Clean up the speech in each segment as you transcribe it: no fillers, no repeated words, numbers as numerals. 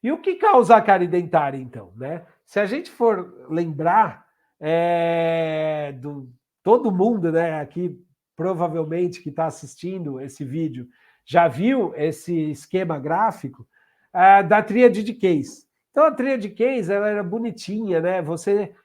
E o que causa a cárie dentária, então, né? Se a gente for lembrar do todo mundo, né, aqui provavelmente que está assistindo esse vídeo já viu esse esquema gráfico da tríade de Case. Então a tríade de Case ela era bonitinha, né? O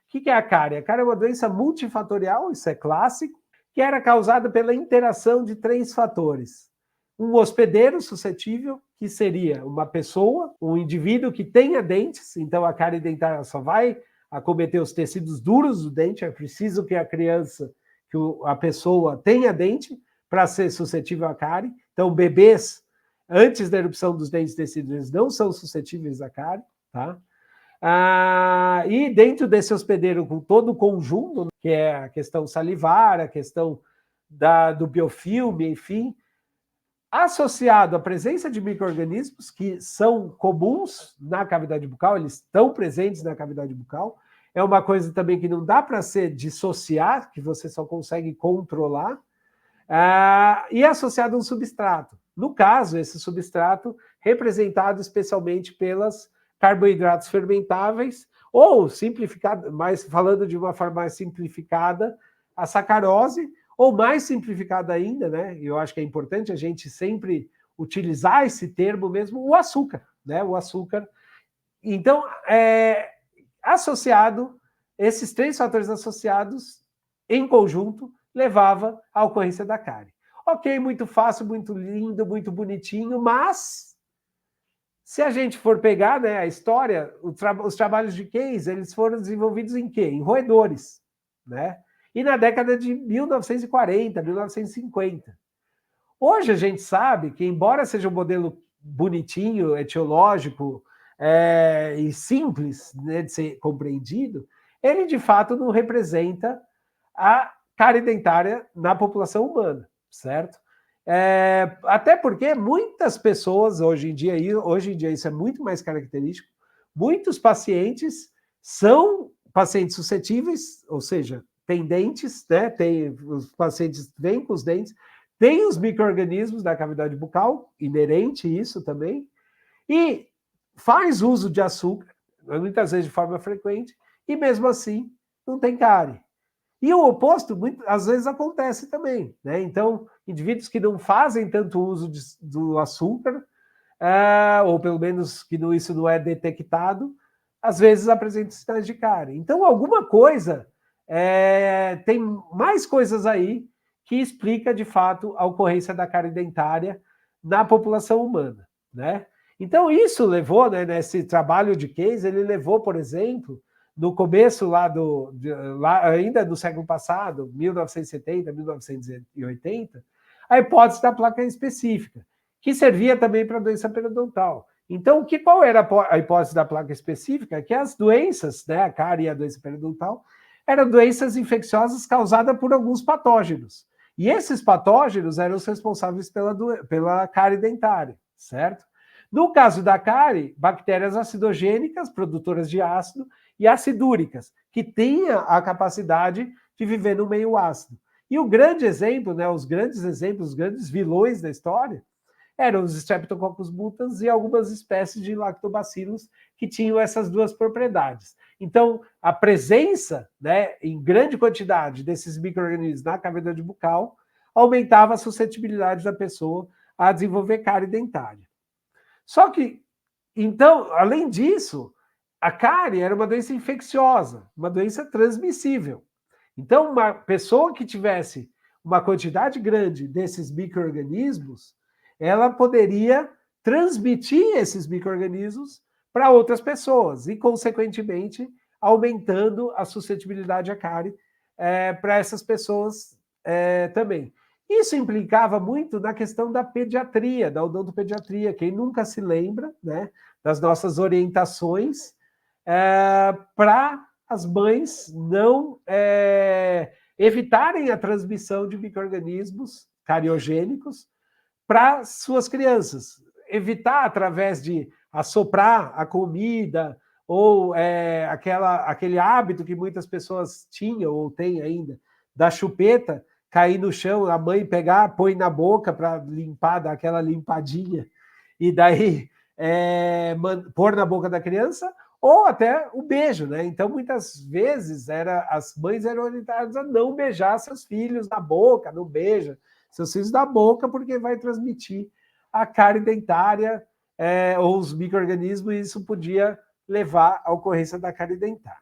que é a cárie? A cárie é uma doença multifatorial, isso é clássico, que era causada pela interação de 3 fatores. Um hospedeiro suscetível, que seria uma pessoa, um indivíduo que tenha dentes, então a cárie dentária só vai acometer os tecidos duros do dente, é preciso que a criança, que a pessoa tenha dente para ser suscetível à cárie. Então, bebês, antes da erupção dos dentes tecidos, eles não são suscetíveis à cárie, tá? E dentro desse hospedeiro, com todo o conjunto, que é a questão salivar, a questão do biofilme, enfim, associado à presença de micro-organismos que são comuns na cavidade bucal, eles estão presentes na cavidade bucal, é uma coisa também que não dá para se dissociar, que você só consegue controlar, e associado a um substrato. No caso, esse substrato representado especialmente pelas carboidratos fermentáveis, ou simplificado, mas falando de uma forma mais simplificada, a sacarose, ou mais simplificada ainda, né? Eu acho que é importante a gente sempre utilizar esse termo mesmo, o açúcar, né? O açúcar. Então, associado, esses 3 fatores associados, em conjunto, levava à ocorrência da cárie. Ok, muito fácil, muito lindo, muito bonitinho, mas se a gente for pegar, né, a história, os trabalhos de Case, eles foram desenvolvidos em quê? Em roedores, né? E na década de 1940, 1950. Hoje a gente sabe que, embora seja um modelo bonitinho, etiológico e simples, né, de ser compreendido, ele de fato não representa a cárie dentária na população humana, certo? Até porque muitas pessoas, hoje em dia isso é muito mais característico, muitos pacientes são pacientes suscetíveis, ou seja, têm dentes, né? Os pacientes vêm com os dentes, tem os micro-organismos da cavidade bucal, inerente isso também, e faz uso de açúcar, muitas vezes de forma frequente, e mesmo assim não tem cárie. E o oposto, às vezes, acontece também, né? Então, indivíduos que não fazem tanto uso do açúcar, ou pelo menos que isso não é detectado, às vezes apresentam sinais de cárie. Então, alguma coisa, tem mais coisas aí que explica, de fato, a ocorrência da cárie dentária na população humana, né? Então, isso levou, né, nesse trabalho de Case, ele levou, por exemplo, no começo lá ainda do século passado, 1970, 1980, a hipótese da placa específica, que servia também para a doença periodontal. Então, qual era a hipótese da placa específica? Que as doenças, né, a cárie e a doença periodontal, eram doenças infecciosas causadas por alguns patógenos. E esses patógenos eram os responsáveis pela cárie dentária, certo? No caso da cárie, bactérias acidogênicas, produtoras de ácido, e acidúricas, que tenha a capacidade de viver no meio ácido. E o grande exemplo, né, os grandes exemplos, os grandes vilões da história, eram os Streptococcus mutans e algumas espécies de lactobacilos que tinham essas duas propriedades. Então, a presença, né, em grande quantidade desses micro-organismos na cavidade bucal aumentava a suscetibilidade da pessoa a desenvolver cárie dentária. Só que, então, além disso, a cárie era uma doença infecciosa, uma doença transmissível. Então, uma pessoa que tivesse uma quantidade grande desses micro-organismos, ela poderia transmitir esses micro-organismos para outras pessoas e, consequentemente, aumentando a suscetibilidade à cárie para essas pessoas também. Isso implicava muito na questão da pediatria, da odontopediatria. Quem nunca se lembra, né, das nossas orientações para as mães não evitarem a transmissão de micro-organismos cariogênicos para suas crianças. Evitar através de assoprar a comida ou aquele hábito que muitas pessoas tinham ou têm ainda, da chupeta cair no chão, a mãe pegar, põe na boca para limpar, dar aquela limpadinha, e daí pôr na boca da criança, ou até o beijo, né? Então, muitas vezes, as mães eram orientadas a não beijar seus filhos na boca, não beija seus filhos na boca, porque vai transmitir a cárie dentária ou os micro-organismos, e isso podia levar à ocorrência da cárie dentária.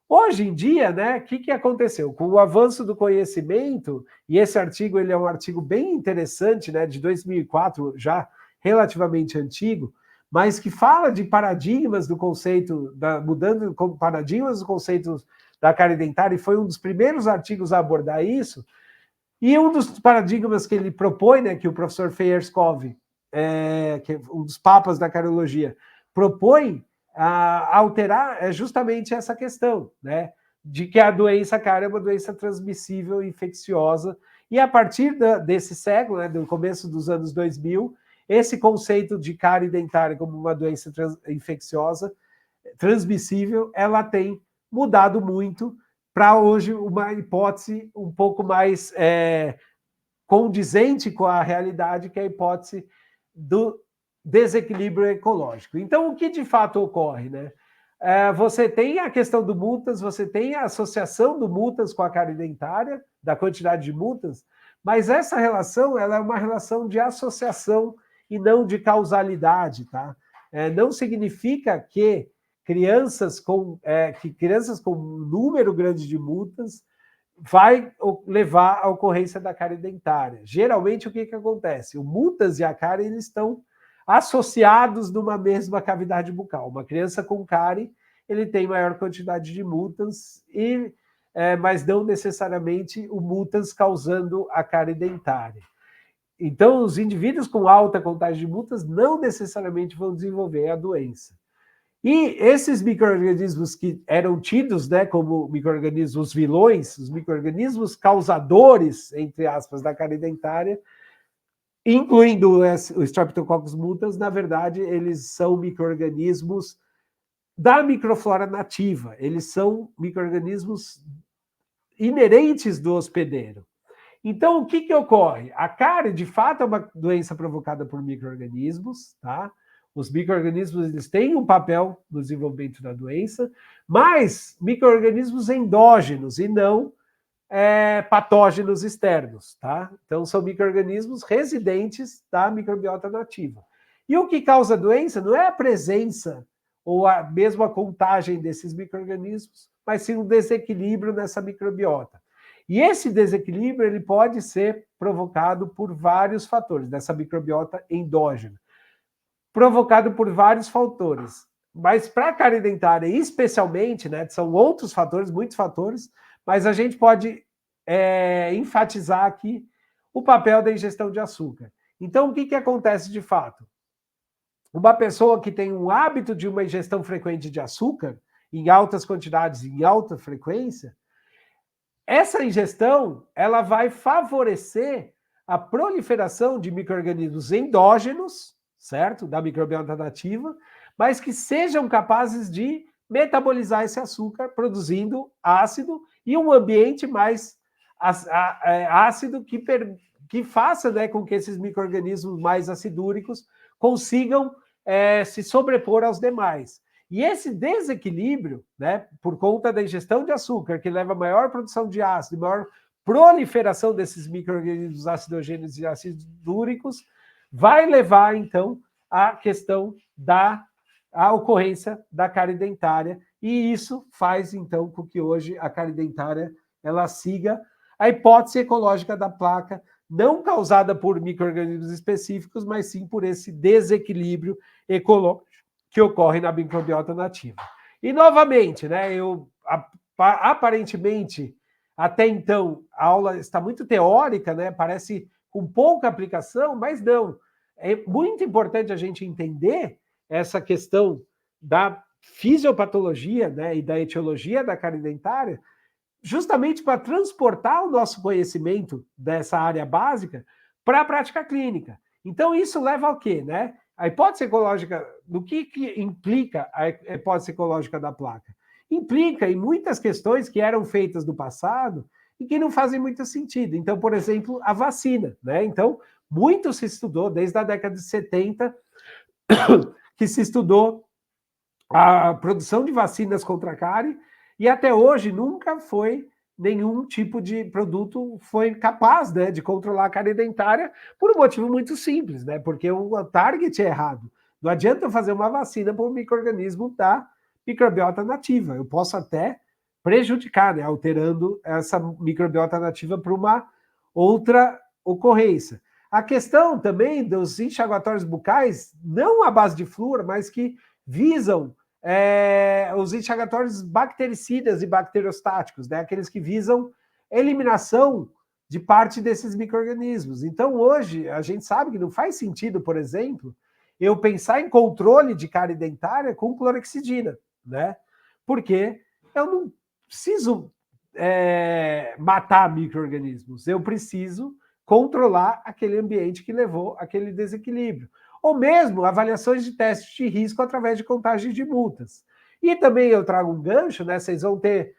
Hoje em dia, né, o que aconteceu? Com o avanço do conhecimento, e esse artigo ele é um artigo bem interessante, né, de 2004, já relativamente antigo, mas que fala de paradigmas do conceito, mudando paradigmas dos conceitos da cárie dentária, e foi um dos primeiros artigos a abordar isso. E um dos paradigmas que ele propõe, né, que o professor Feierskov, que é um dos papas da cariologia, propõe a alterar é justamente essa questão, né, de que a doença cárie é uma doença transmissível e infecciosa, e a partir desse século, né, do começo dos anos 2000, esse conceito de cárie dentária como uma doença infecciosa, transmissível, ela tem mudado muito para hoje uma hipótese um pouco mais condizente com a realidade, que é a hipótese do desequilíbrio ecológico. Então, o que de fato ocorre, né? Você tem a questão do multas, você tem a associação do multas com a cárie dentária, da quantidade de multas, mas essa relação ela é uma relação de associação e não de causalidade, tá? Não significa que crianças com um número grande de multas vai levar à ocorrência da cárie dentária. Geralmente, o que acontece? O multas e a cárie eles estão associados numa mesma cavidade bucal. Uma criança com cárie, ele tem maior quantidade de multas, mas não necessariamente o multas causando a cárie dentária. Então, os indivíduos com alta contagem de multas não necessariamente vão desenvolver a doença. E esses micro-organismos que eram tidos, né, como micro-organismos vilões, os micro-organismos causadores, entre aspas, da cárie dentária, incluindo o Streptococcus mutans, na verdade, eles são micro-organismos da microflora nativa. Eles são micro-organismos inerentes do hospedeiro. Então, o que ocorre? A cárie, de fato, é uma doença provocada por micro-organismos, tá? Os micro-organismos eles têm um papel no desenvolvimento da doença, mas micro-organismos endógenos e não patógenos externos, tá? Então, são micro-organismos residentes da microbiota nativa. E o que causa a doença não é a presença ou a mesma contagem desses micro-organismos, mas sim um desequilíbrio nessa microbiota. E esse desequilíbrio ele pode ser provocado por vários fatores, dessa microbiota endógena. Provocado por vários fatores. Mas para a cárie dentária, especialmente, né, são outros fatores, muitos fatores, mas a gente pode enfatizar aqui o papel da ingestão de açúcar. Então, o que acontece de fato? Uma pessoa que tem um hábito de uma ingestão frequente de açúcar, em altas quantidades, em alta frequência, essa ingestão ela vai favorecer a proliferação de micro-organismos endógenos, certo? Da microbiota nativa, mas que sejam capazes de metabolizar esse açúcar, produzindo ácido e um ambiente mais ácido que faça, né, com que esses micro-organismos mais acidúricos consigam se sobrepor aos demais. E esse desequilíbrio, né, por conta da ingestão de açúcar, que leva a maior produção de ácido, maior proliferação desses micro-organismos acidogênicos e acidúricos, vai levar, então, à questão da ocorrência da cárie dentária, e isso faz, então, com que hoje a cárie dentária ela siga a hipótese ecológica da placa, não causada por micro-organismos específicos, mas sim por esse desequilíbrio ecológico que ocorre na microbiota nativa. E, novamente, né, aparentemente, até então, a aula está muito teórica, né, parece com pouca aplicação, mas não. É muito importante a gente entender essa questão da fisiopatologia, né, e da etiologia da cárie dentária, justamente para transportar o nosso conhecimento dessa área básica para a prática clínica. Então, isso leva ao quê, né? A hipótese ecológica, do que implica a hipótese ecológica da placa? Implica em muitas questões que eram feitas no passado e que não fazem muito sentido. Então, por exemplo, a vacina, né? Então, muito se estudou desde a década de 70 que se estudou a produção de vacinas contra a cárie, e até hoje nunca foi nenhum tipo de produto foi capaz, né, de controlar a cárie dentária por um motivo muito simples, né, porque o target é errado. Não adianta eu fazer uma vacina para um micro-organismo da microbiota nativa. Eu posso até prejudicar, né, alterando essa microbiota nativa para uma outra ocorrência. A questão também dos enxaguatórios bucais, não à base de flúor, mas que visam os enxaguatórios bactericidas e bacteriostáticos, né? Aqueles que visam eliminação de parte desses micro-organismos. Então, hoje, a gente sabe que não faz sentido, por exemplo, eu pensar em controle de cárie dentária com clorexidina, né? Porque eu não preciso matar micro-organismos, eu preciso controlar aquele ambiente que levou aquele desequilíbrio. Ou mesmo avaliações de testes de risco através de contagem de multas. E também eu trago um gancho, né? Vocês vão ter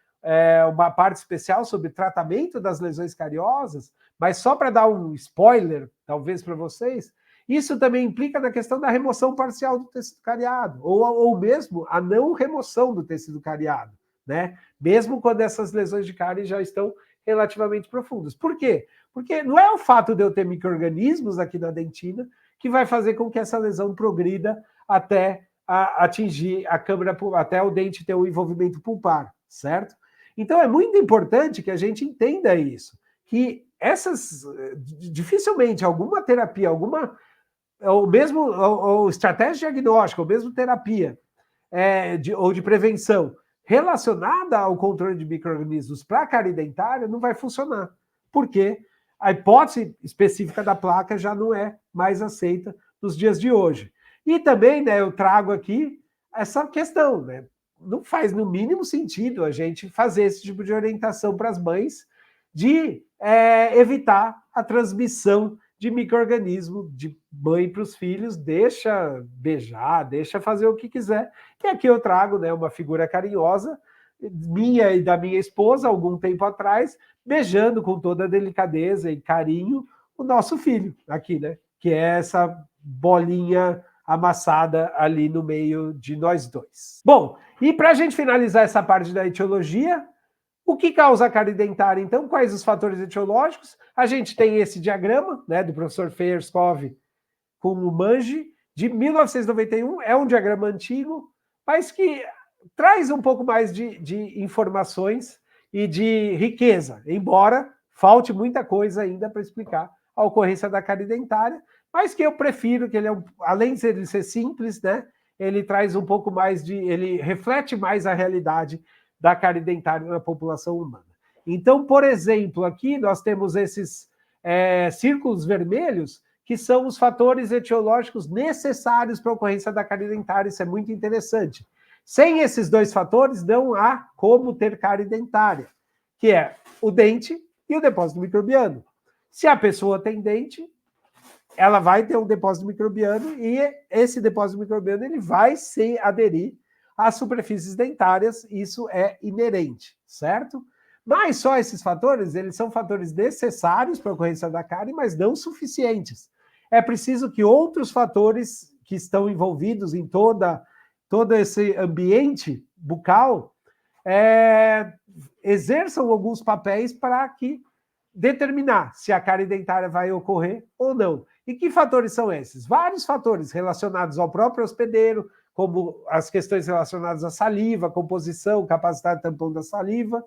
uma parte especial sobre tratamento das lesões cariosas, mas só para dar um spoiler, talvez para vocês, isso também implica na questão da remoção parcial do tecido cariado, ou mesmo a não remoção do tecido cariado, né? Mesmo quando essas lesões de cárie já estão relativamente profundas. Por quê? Porque não é o fato de eu ter micro-organismos aqui na dentina que vai fazer com que essa lesão progrida até atingir a câmara, até o dente ter o envolvimento pulpar, certo? Então é muito importante que a gente entenda isso, que dificilmente alguma terapia, ou mesmo ou estratégia diagnóstica, ou mesmo terapia ou de prevenção relacionada ao controle de micro-organismos para a cárie dentária não vai funcionar, porque a hipótese específica da placa já não é mais aceita nos dias de hoje. E também, né, eu trago aqui essa questão, né? Não faz no mínimo sentido a gente fazer esse tipo de orientação para as mães de evitar a transmissão de micro-organismo de mãe para os filhos, deixa beijar, deixa fazer o que quiser. E aqui eu trago, né, uma figura carinhosa, minha e da minha esposa, algum tempo atrás, beijando com toda delicadeza e carinho o nosso filho aqui, né? Que é essa bolinha amassada ali no meio de nós dois. Bom, e para a gente finalizar essa parte da etiologia, o que causa a cárie dentária, então? Quais os fatores etiológicos? A gente tem esse diagrama, né, do professor Feierskov com o Mange, de 1991, é um diagrama antigo, mas que traz um pouco mais de informações e de riqueza, embora falte muita coisa ainda para explicar a ocorrência da cárie dentária, mas que eu prefiro que ele, além de ele ser simples, né, ele traz um pouco mais ele reflete mais a realidade da cárie dentária na população humana. Então, por exemplo, aqui nós temos esses círculos vermelhos, que são os fatores etiológicos necessários para a ocorrência da cárie dentária. Isso é muito interessante. Sem esses dois fatores, não há como ter cárie dentária, que é o dente e o depósito microbiano. Se a pessoa tem dente, ela vai ter um depósito microbiano e esse depósito microbiano ele vai se aderir às superfícies dentárias, isso é inerente, certo? Mas só esses fatores, eles são fatores necessários para a ocorrência da cárie, mas não suficientes. É preciso que outros fatores que estão envolvidos em todo esse ambiente bucal exerçam alguns papéis para que determinar se a cárie dentária vai ocorrer ou não. E que fatores são esses? Vários fatores relacionados ao próprio hospedeiro, como as questões relacionadas à saliva, composição, capacidade tampão da saliva,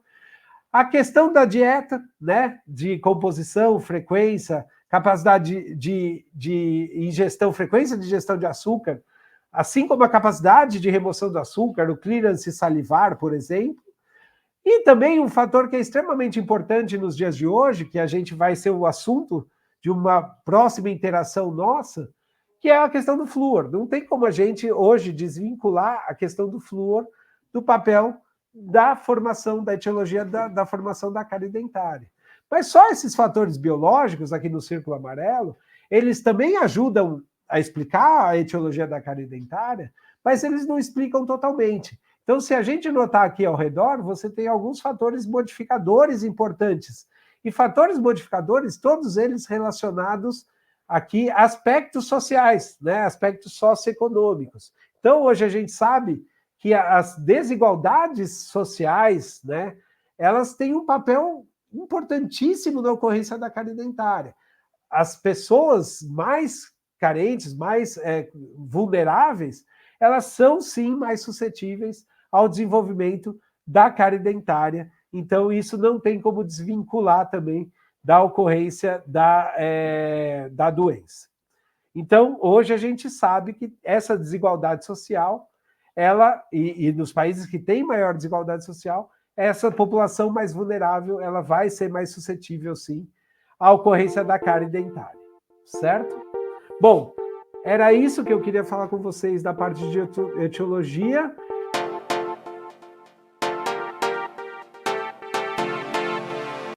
a questão da dieta, né, de composição, frequência, capacidade de ingestão, frequência de ingestão de açúcar, assim como a capacidade de remoção do açúcar, o clearance salivar, por exemplo. E também um fator que é extremamente importante nos dias de hoje, que a gente vai ser o assunto de uma próxima interação nossa, que é a questão do flúor. Não tem como a gente hoje desvincular a questão do flúor do papel da formação, da etiologia da formação da cárie dentária. Mas só esses fatores biológicos, aqui no círculo amarelo, eles também ajudam a explicar a etiologia da cárie dentária, mas eles não explicam totalmente. Então, se a gente notar aqui ao redor, você tem alguns fatores modificadores importantes. E fatores modificadores, todos eles relacionados aqui aspectos sociais, né? Aspectos socioeconômicos. Então, hoje a gente sabe que as desigualdades sociais, né, elas têm um papel importantíssimo na ocorrência da cárie dentária. As pessoas mais carentes, mais vulneráveis, elas são sim mais suscetíveis ao desenvolvimento da cárie dentária. Então, isso não tem como desvincular também da ocorrência da doença. Então, hoje a gente sabe que essa desigualdade social, e nos países que têm maior desigualdade social, essa população mais vulnerável, ela vai ser mais suscetível, sim, à ocorrência da cárie dentária, certo? Bom, era isso que eu queria falar com vocês da parte de etiologia.